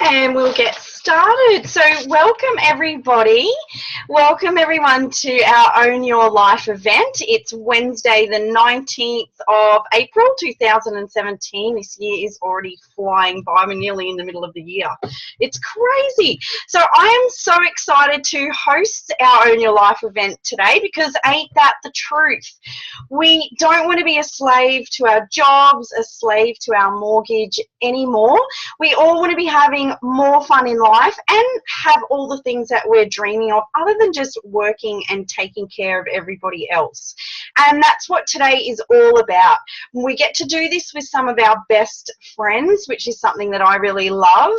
And we'll get started. So welcome everybody. Welcome everyone to our Own Your Life event. It's Wednesday the 19th of April 2017. This year is already flying by. We're nearly in the middle of the year. It's crazy. So I am so excited to host our Own Your Life event today because ain't that the truth? We don't want to be a slave to our jobs, a slave to our mortgage anymore. We all want to be having more fun in life and have all the things that we're dreaming of other than just working and taking care of everybody else. And that's what today is all about. We get to do this with some of our best friends, which is something that I really love.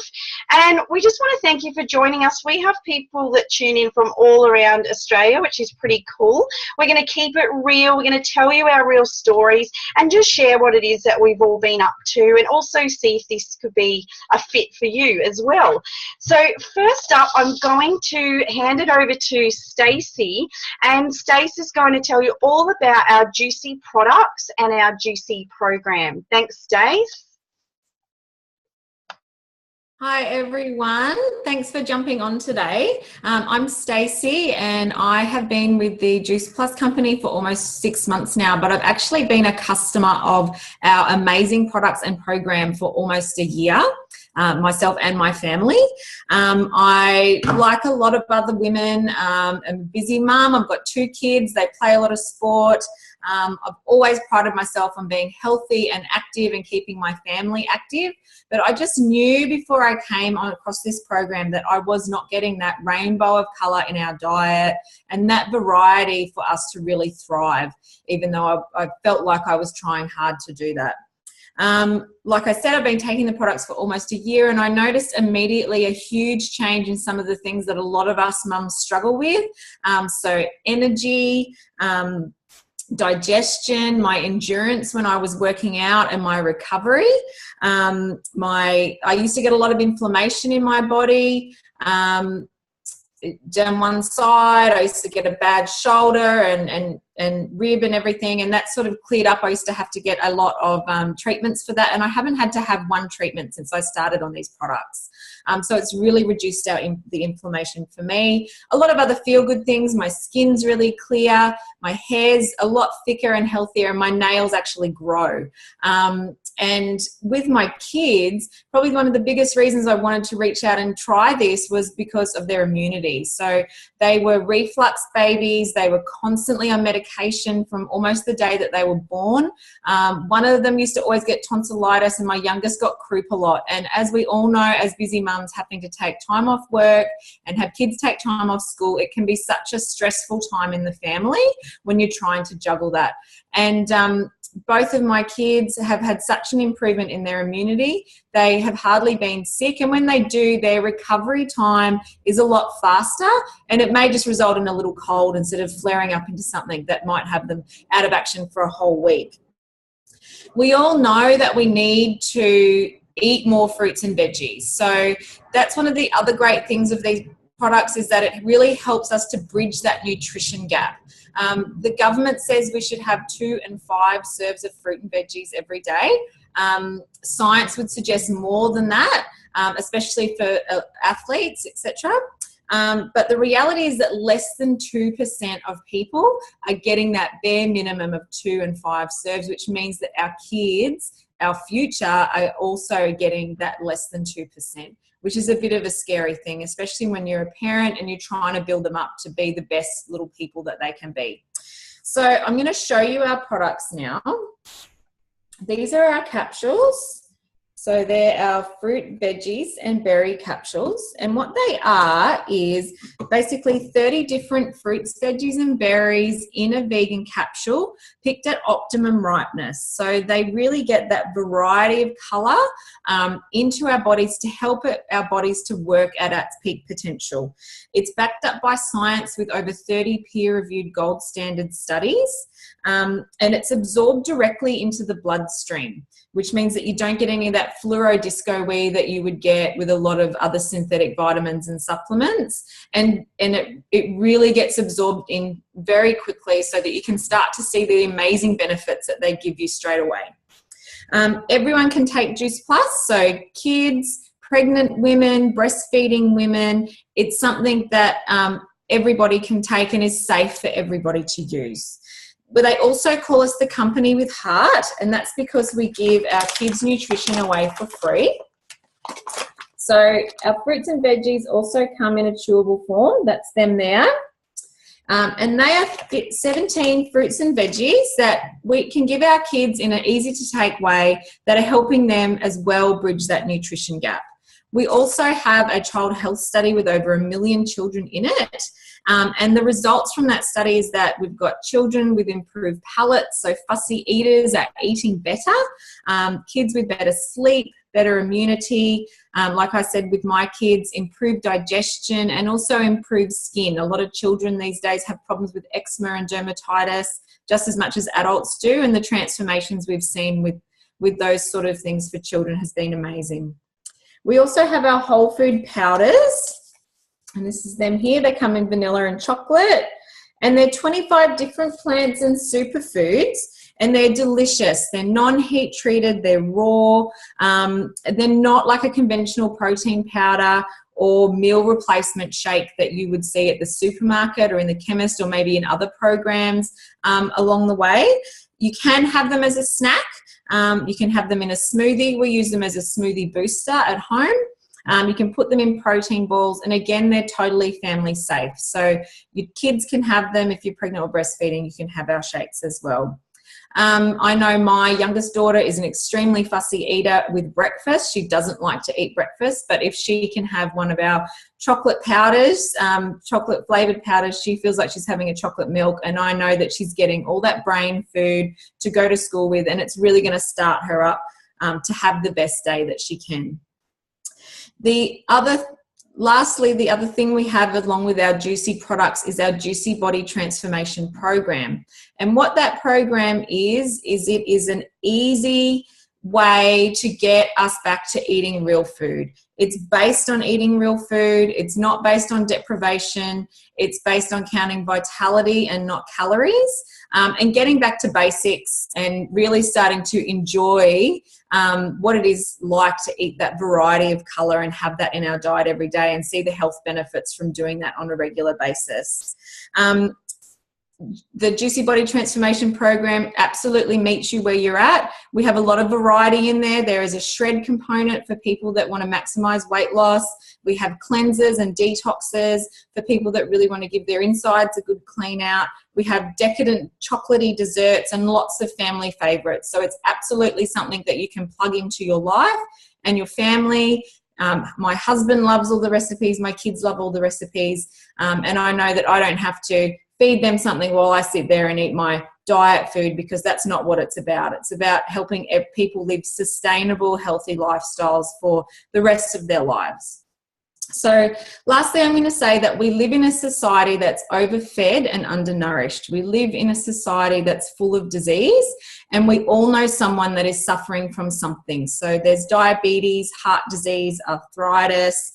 And we just want to thank you for joining us. We have people that tune in from all around Australia, which is pretty cool. We're going to keep it real. We're going to tell you our real stories and just share what it is that we've all been up to and also see if this could be a fit for you as well. So first up, I'm going to hand it over to Stacey, and Stacey's going to tell you all about our Juicy products and our Juicy program. Thanks, Stace. Hi everyone, thanks for jumping on today. I'm Stacey and I have been with the Juice Plus company for almost 6 months now, but I've actually been a customer of our amazing products and program for almost a year. Myself and my family. I, like a lot of other women, am a busy mum. I've got 2 kids. They play a lot of sport. I've always prided myself on being healthy and active and keeping my family active. But I just knew before I came on across this program that I was not getting that rainbow of colour in our diet and that variety for us to really thrive, even though I felt like I was trying hard to do that. Like I said, I've been taking the products for almost a year and I noticed immediately a huge change in some of the things that a lot of us mums struggle with. So energy, digestion, my endurance when I was working out and my recovery. I used to get a lot of inflammation in my body. Down one side, I used to get a bad shoulder and rib and everything, and that sort of cleared up. I used to have to get a lot of treatments for that, and I haven't had to have one treatment since I started on these products. So it's really reduced the inflammation for me. A lot of other feel-good things. My skin's really clear. My hair's a lot thicker and healthier, and my nails actually grow. And with my kids, probably one of the biggest reasons I wanted to reach out and try this was because of their immunity. So they were reflux babies. They were constantly on medication from almost the day that they were born. One of them used to always get tonsillitis, and my youngest got croup a lot. And as we all know, as busy mums having to take time off work and have kids take time off school, it can be such a stressful time in the family when you're trying to juggle that. And both of my kids have had such an improvement in their immunity. They have hardly been sick, and when they do, their recovery time is a lot faster, and it may just result in a little cold instead of flaring up into something that might have them out of action for a whole week. We all know that we need to eat more fruits and veggies. So that's one of the other great things of these products, is that it really helps us to bridge that nutrition gap. The government says we should have 2 and 5 serves of fruit and veggies every day. Science would suggest more than that, especially for athletes, etc. But the reality is that less than 2% of people are getting that bare minimum of 2 and 5 serves, which means that our kids, our future, are also getting that less than 2%, which is a bit of a scary thing, especially when you're a parent and you're trying to build them up to be the best little people that they can be. So I'm going to show you our products now. These are our capsules. So they're our fruit, veggies, and berry capsules. And what they are is basically 30 different fruits, veggies, and berries in a vegan capsule picked at optimum ripeness. So they really get that variety of colour into our bodies to help our bodies to work at its peak potential. It's backed up by science with over 30 peer-reviewed gold standard studies. And it's absorbed directly into the bloodstream, which means that you don't get any of that fluoro disco wee that you would get with a lot of other synthetic vitamins and supplements. And it really gets absorbed in very quickly so that you can start to see the amazing benefits that they give you straight away. Everyone can take Juice Plus, so kids, pregnant women, breastfeeding women. It's something that everybody can take and is safe for everybody to use. But they also call us the company with heart, and that's because we give our kids nutrition away for free. So our fruits and veggies also come in a chewable form. That's them there. And they are 17 fruits and veggies that we can give our kids in an easy-to-take way that are helping them as well bridge that nutrition gap. We also have a child health study with over 1 million children in it. And the results from that study is that we've got children with improved palates, so fussy eaters are eating better, kids with better sleep, better immunity, like I said with my kids, improved digestion and also improved skin. A lot of children these days have problems with eczema and dermatitis just as much as adults do, and the transformations we've seen with those sort of things for children has been amazing. We also have our whole food powders. And this is them here. They come in vanilla and chocolate. And they're 25 different plants and superfoods. And they're delicious. They're non-heat treated. They're raw. They're not like a conventional protein powder or meal replacement shake that you would see at the supermarket or in the chemist or maybe in other programs along the way. You can have them as a snack. You can have them in a smoothie. We use them as a smoothie booster at home. You can put them in protein balls, and again, they're totally family safe. So your kids can have them. If you're pregnant or breastfeeding, you can have our shakes as well. I know my youngest daughter is an extremely fussy eater with breakfast. She doesn't like to eat breakfast, but if she can have one of our chocolate powders, chocolate flavored powders, she feels like she's having a chocolate milk, and I know that she's getting all that brain food to go to school with, and it's really going to start her up to have the best day that she can. Lastly, the other thing we have along with our Juicy products is our Juicy Body Transformation Program. And what that program is it is an easy way to get us back to eating real food. It's based on eating real food. It's not based on deprivation. It's based on counting vitality and not calories, and getting back to basics and really starting to enjoy what it is like to eat that variety of colour and have that in our diet every day and see the health benefits from doing that on a regular basis. The Juicy Body Transformation Program absolutely meets you where you're at. We have a lot of variety in there. There is a shred component for people that want to maximize weight loss. We have cleansers and detoxes for people that really want to give their insides a good clean out. We have decadent chocolatey desserts and lots of family favorites. So it's absolutely something that you can plug into your life and your family. My husband loves all the recipes. My kids love all the recipes. And I know that I don't have to feed them something while I sit there and eat my diet food, because that's not what it's about. It's about helping people live sustainable, healthy lifestyles for the rest of their lives. So lastly, I'm going to say that we live in a society that's overfed and undernourished. We live in a society that's full of disease, and we all know someone that is suffering from something. So there's diabetes, heart disease, arthritis,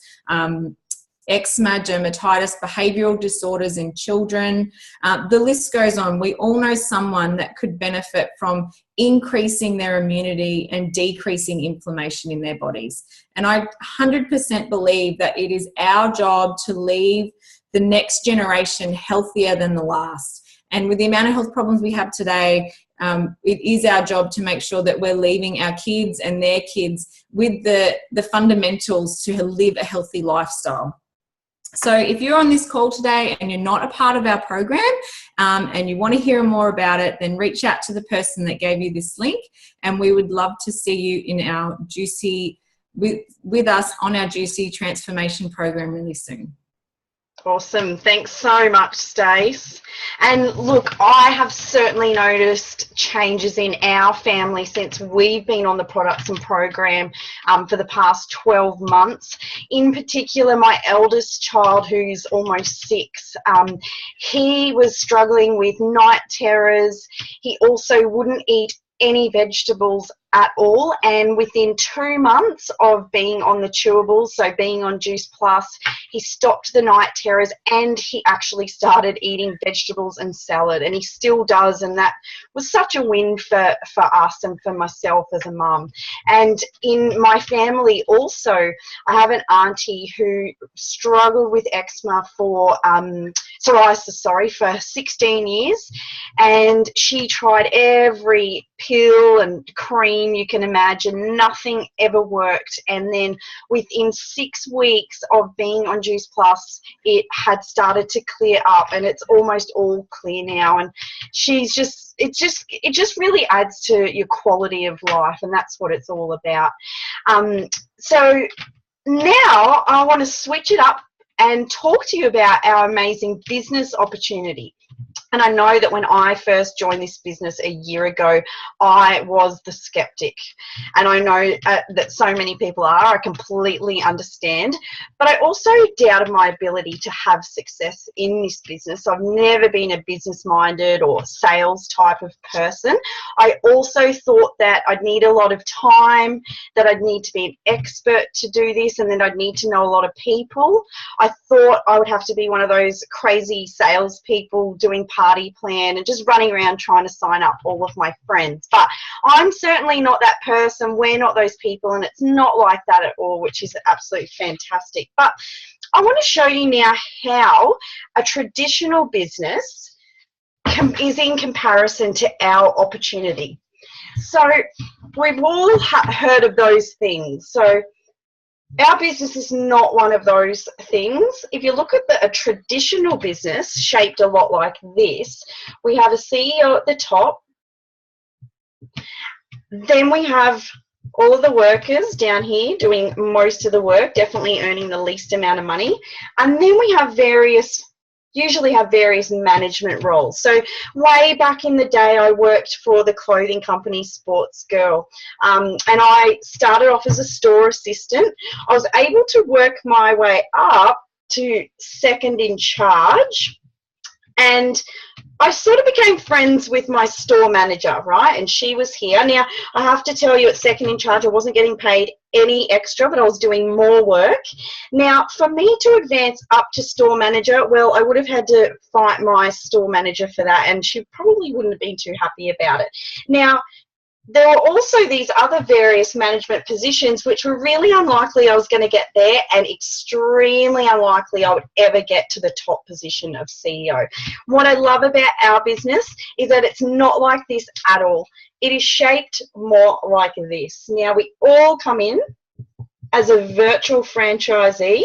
eczema, dermatitis, behavioural disorders in children. The list goes on. We all know someone that could benefit from increasing their immunity and decreasing inflammation in their bodies. And I 100% believe that it is our job to leave the next generation healthier than the last. And with the amount of health problems we have today, it is our job to make sure that we're leaving our kids and their kids with the fundamentals to live a healthy lifestyle. So if you're on this call today and you're not a part of our program and you want to hear more about it, then reach out to the person that gave you this link, and we would love to see you in our with us on our Juicy Transformation Program really soon. Awesome. Thanks so much, Stace. And look, I have certainly noticed changes in our family since we've been on the products and program for the past 12 months. In particular, my eldest child, who's almost 6, he was struggling with night terrors. He also wouldn't eat any vegetables at all, and within 2 months of being on the chewables, so being on Juice Plus, he stopped the night terrors and he actually started eating vegetables and salad, and he still does, and that was such a win for us and for myself as a mum. And in my family also, I have an auntie who struggled with eczema for psoriasis, for 16 years, and she tried every pill and cream you can imagine. Nothing ever worked, and then within 6 weeks of being on Juice Plus, it had started to clear up, and it's almost all clear now. And it just really adds to your quality of life, and that's what it's all about. So now I want to switch it up and talk to you about our amazing business opportunity. And I know that when I first joined this business a year ago, I was the skeptic. And I know that so many people are. I completely understand. But I also doubted my ability to have success in this business. I've never been a business-minded or sales type of person. I also thought that I'd need a lot of time, that I'd need to be an expert to do this, and then I'd need to know a lot of people. I thought I would have to be one of those crazy salespeople doing party plan and just running around trying to sign up all of my friends. But I'm certainly not that person. We're not those people, and it's not like that at all, which is absolutely fantastic. But I want to show you now how a traditional business is in comparison to our opportunity. So we've all heard of those things. So our business is not one of those things. If you look at a traditional business shaped a lot like this, we have a CEO at the top. Then we have all of the workers down here doing most of the work, definitely earning the least amount of money. And then we have usually have various management roles. So way back in the day, I worked for the clothing company Sports Girl, and I started off as a store assistant. I was able to work my way up to second in charge, and I sort of became friends with my store manager, right? And she was here. Now, I have to tell you, at second in charge, I wasn't getting paid any extra, but I was doing more work. Now, for me to advance up to store manager, well, I would have had to fight my store manager for that, and she probably wouldn't have been too happy about it. Now, there were also these other various management positions which were really unlikely I was going to get there, and extremely unlikely I would ever get to the top position of CEO. What I love about our business is that it's not like this at all. It is shaped more like this. Now, we all come in as a virtual franchisee,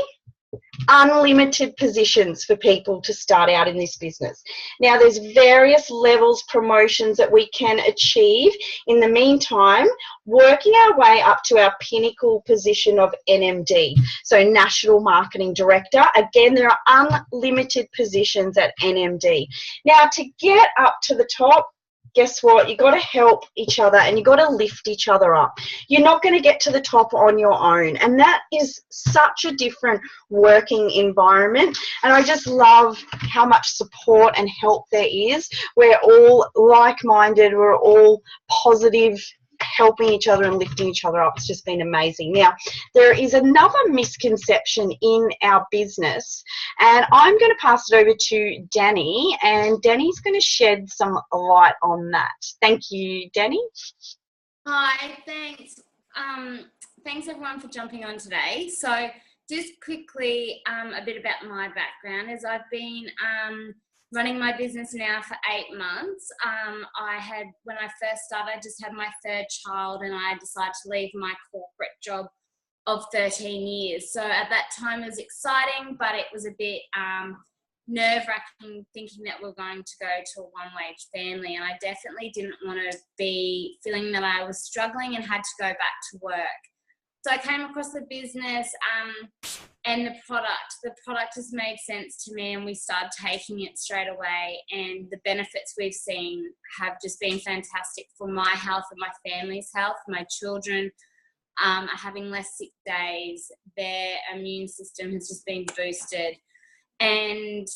unlimited positions for people to start out in this business. Now, there's various levels, promotions that we can achieve. In the meantime, working our way up to our pinnacle position of NMD, so National Marketing Director. Again, there are unlimited positions at NMD. Now, to get up to the top, guess what? You've got to help each other, and you've got to lift each other up. You're not going to get to the top on your own, and that is such a different working environment. And I just love how much support and help there is. We're all like-minded, we're all positive, helping each other and lifting each other up. It's just been amazing. Now, there is another misconception in our business, and I'm going to pass it over to Danny, and Danny's going to shed some light on that. Thank you, Danny. Hi, thanks. Thanks everyone for jumping on today. So just quickly, a bit about my background is I've been running my business now for 8 months. When I first started, I just had my third child, and I decided to leave my corporate job of 13 years. So at that time it was exciting, but it was a bit nerve-wracking thinking that we're going to go to a one-wage family. And I definitely didn't want to be feeling that I was struggling and had to go back to work. So I came across the business and the product has made sense to me, and we started taking it straight away, and the benefits we've seen have just been fantastic for my health and my family's health. My children are having less sick days, their immune system has just been boosted, and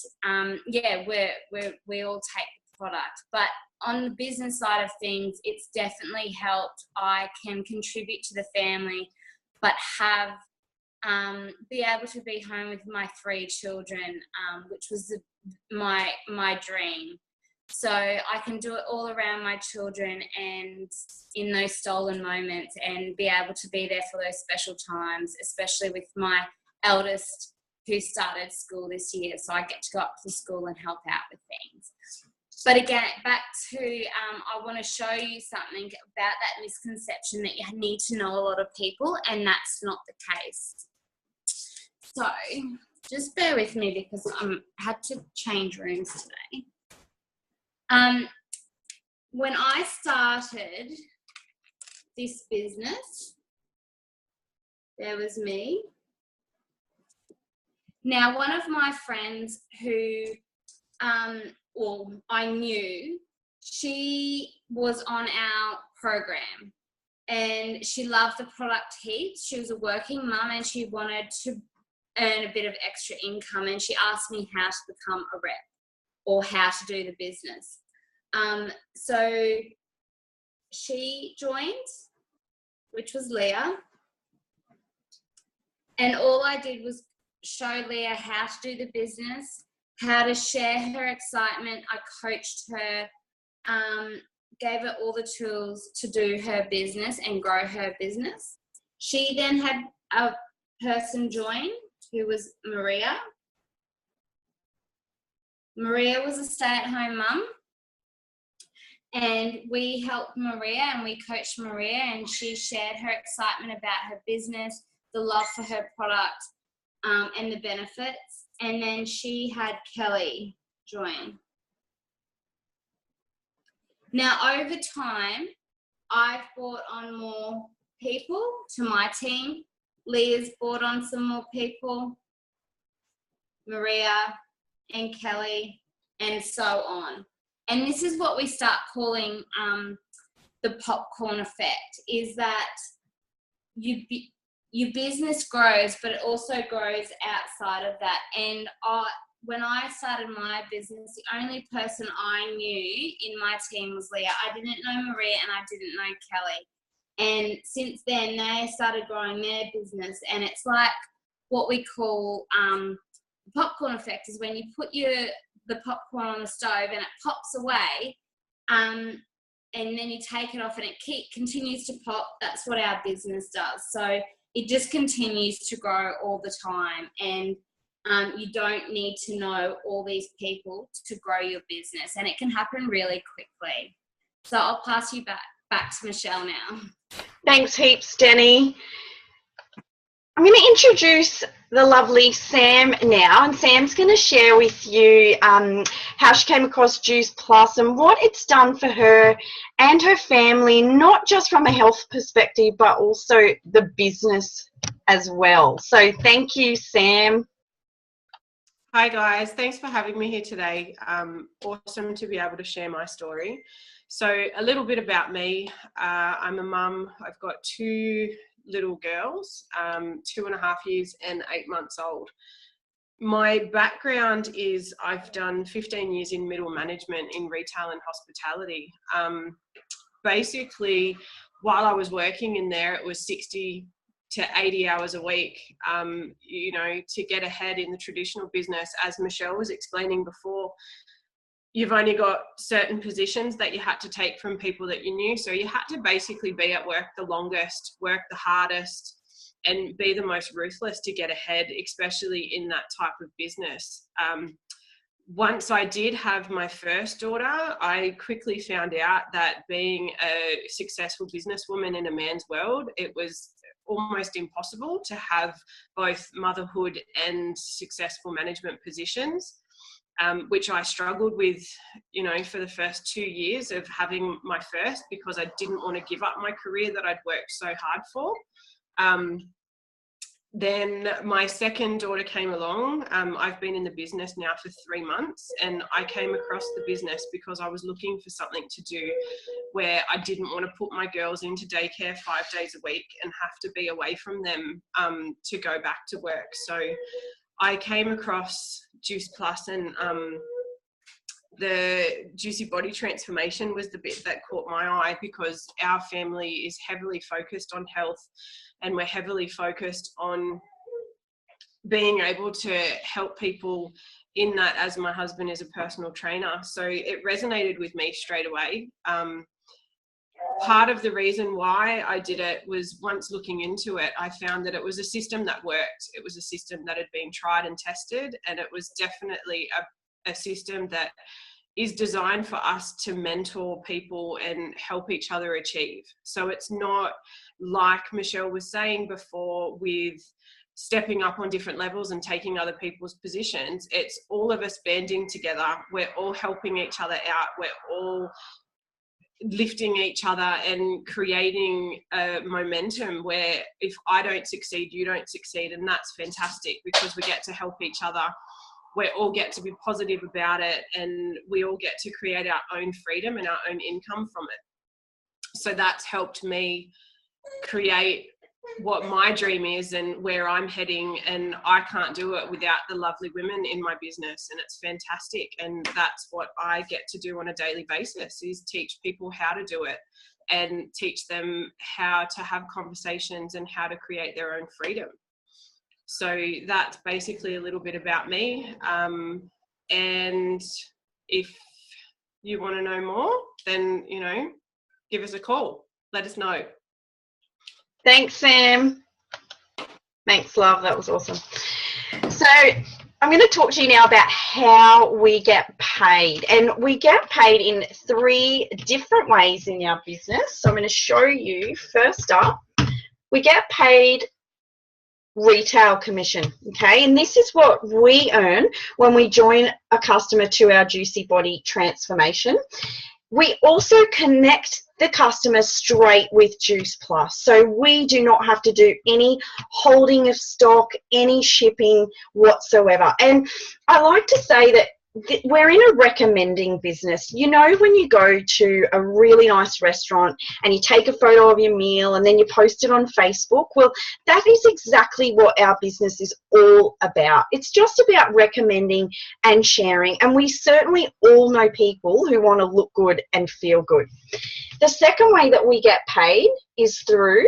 we all take the product. But on the business side of things, it's definitely helped. I can contribute to the family, but have be able to be home with my 3 children, which was my dream. So I can do it all around my children and in those stolen moments, and be able to be there for those special times, especially with my eldest who started school this year. So I get to go up to the school and help out with things. But again, back to, I want to show you something about that misconception that you need to know a lot of people, and that's not the case. So just bear with me because I had to change rooms today. When I started this business, there was me. Now, one of my friends who, I knew, she was on our program and she loved the product heaps. She was a working mum and she wanted to earn a bit of extra income, and she asked me how to become a rep or how to do the business. So she joined, which was Leah, and all I did was show Leah how to do the business, how to share her excitement. I coached her, gave her all the tools to do her business and grow her business. She then had a person join who was Maria. Maria was a stay-at-home mum, and we helped Maria and we coached Maria, and she shared her excitement about her business, the love for her product, and the benefits. And then she had Kelly join. Now, over time, I've brought on more people to my team. Leah's brought on some more people, Maria and Kelly, and so on. And this is what we start calling the popcorn effect, is that your business grows, but it also grows outside of that. And when I started my business, the only person I knew in my team was Leah. I didn't know Maria and I didn't know Kelly. And since then, they started growing their business. And it's like what we call the popcorn effect, is when you put the popcorn on the stove and it pops away, and then you take it off and it continues to pop. That's what our business does. So it just continues to grow all the time. And you don't need to know all these people to grow your business. And it can happen really quickly. So I'll pass you back to Michelle now. Thanks heaps, Denny. I'm going to introduce the lovely Sam now, and Sam's going to share with you how she came across Juice Plus and what it's done for her and her family, not just from a health perspective, but also the business as well. So thank you, Sam. Hi guys, thanks for having me here today. Awesome to be able to share my story. So a little bit about me. I'm a mum. I've got 2 little girls, 2.5 years and 8 months old. My background is I've done 15 years in middle management in retail and hospitality. Basically, while I was working in there, it was 60 to 80 hours a week, to get ahead in the traditional business. As Michelle was explaining before, you've only got certain positions that you had to take from people that you knew. So you had to basically be at work the longest, work the hardest, and be the most ruthless to get ahead, especially in that type of business. Once I did have my first daughter, I quickly found out that being a successful businesswoman in a man's world, it was almost impossible to have both motherhood and successful management positions, which I struggled with, for the first 2 years of having my first, because I didn't want to give up my career that I'd worked so hard for. Then my second daughter came along. I've been in the business now for 3 months, and I came across the business because I was looking for something to do where I didn't want to put my girls into daycare 5 days a week and have to be away from them to go back to work. So I came across Juice Plus, and the Juicy Body transformation was the bit that caught my eye, because our family is heavily focused on health, and we're heavily focused on being able to help people in that, as my husband is a personal trainer. So it resonated with me straight away. Part of the reason why I did it was, once looking into it, I found that it was a system that worked. It was a system that had been tried and tested, and it was definitely a system that is designed for us to mentor people and help each other achieve. So it's not like Michelle was saying before, with stepping up on different levels and taking other people's positions. It's all of us banding together. We're all helping each other out. We're all lifting each other and creating a momentum where if I don't succeed, you don't succeed. And that's fantastic, because we get to help each other. We all get to be positive about it, and we all get to create our own freedom and our own income from it. So that's helped me create what my dream is and where I'm heading, and I can't do it without the lovely women in my business, and it's fantastic. And that's what I get to do on a daily basis, is teach people how to do it and teach them how to have conversations and how to create their own freedom. So that's basically a little bit about me. And if you want to know more, then, you know, give us a call. Let us know. Thanks, Sam. Thanks, love. That was awesome. So I'm going to talk to you now about how we get paid. And we get paid in 3 different ways in our business. So I'm going to show you, first up, we get paid retail commission, okay? And this is what we earn when we join a customer to our Juicy Body transformation. We also connect the customer straight with Juice Plus. So we do not have to do any holding of stock, any shipping whatsoever. And I like to say that we're in a recommending business. You know, when you go to a really nice restaurant and you take a photo of your meal and then you post it on Facebook, well, that is exactly what our business is all about. It's just about recommending and sharing, and we certainly all know people who want to look good and feel good. The second way that we get paid is through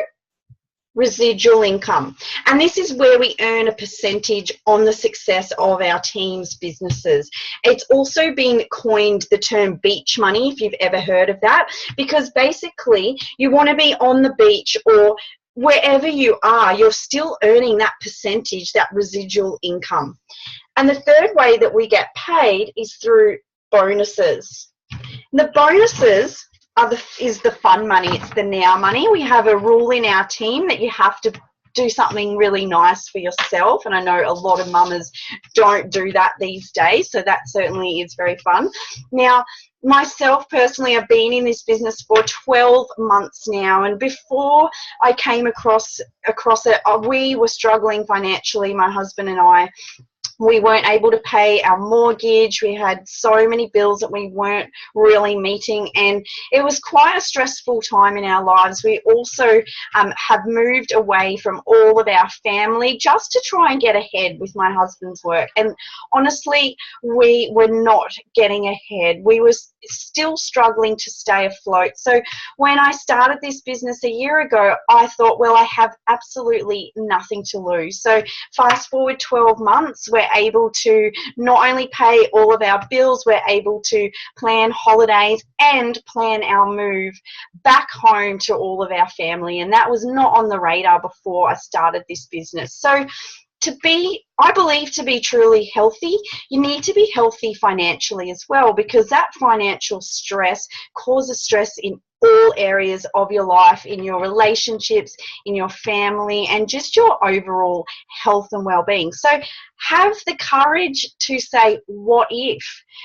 residual income, and this is where we earn a percentage on the success of our team's businesses. It's also been coined the term beach money, if you've ever heard of that, because basically you want to be on the beach or wherever you are, you're still earning that percentage, that residual income. And the third way that we get paid is through bonuses. The bonuses is the fun money. It's the now money. We have a rule in our team that you have to do something really nice for yourself, and I know a lot of mamas don't do that these days, so that certainly is very fun. Now, myself personally, I've been in this business for 12 months now, and before I came across it, we were struggling financially, my husband and I. We weren't able to pay our mortgage. We had so many bills that we weren't really meeting, and it was quite a stressful time in our lives. We also have moved away from all of our family just to try and get ahead with my husband's work. And honestly, we were not getting ahead. We were still struggling to stay afloat. So when I started this business a year ago, I thought, well, I have absolutely nothing to lose. So fast forward 12 months, we're able to not only pay all of our bills, we're able to plan holidays and plan our move back home to all of our family. And that was not on the radar before I started this business. So I believe to be truly healthy, you need to be healthy financially as well, because that financial stress causes stress in all areas of your life, in your relationships, in your family, and just your overall health and well-being. So have the courage to say, what if?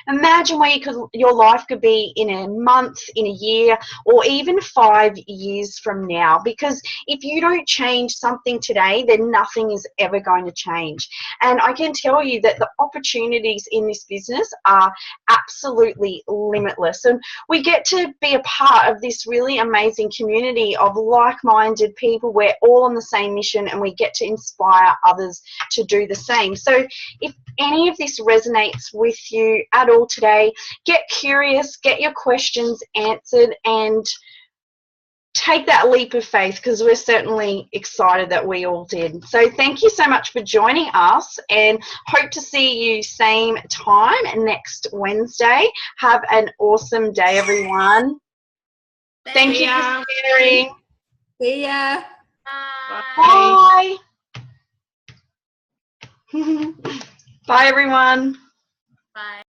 Imagine where your life could be in a month, in a year, or even 5 years from now. Because if you don't change something today, then nothing is ever going to change. And I can tell you that the opportunities in this business are absolutely limitless. And we get to be a part of this really amazing community of like-minded people. We're all on the same mission and we get to inspire others to do the same. So if any of this resonates with you at all today, get curious, get your questions answered, and take that leap of faith, because we're certainly excited that we all did. So thank you so much for joining us, and hope to see you same time next Wednesday. Have an awesome day, everyone. Thank you for sharing. See ya. Bye. Bye, everyone. Bye.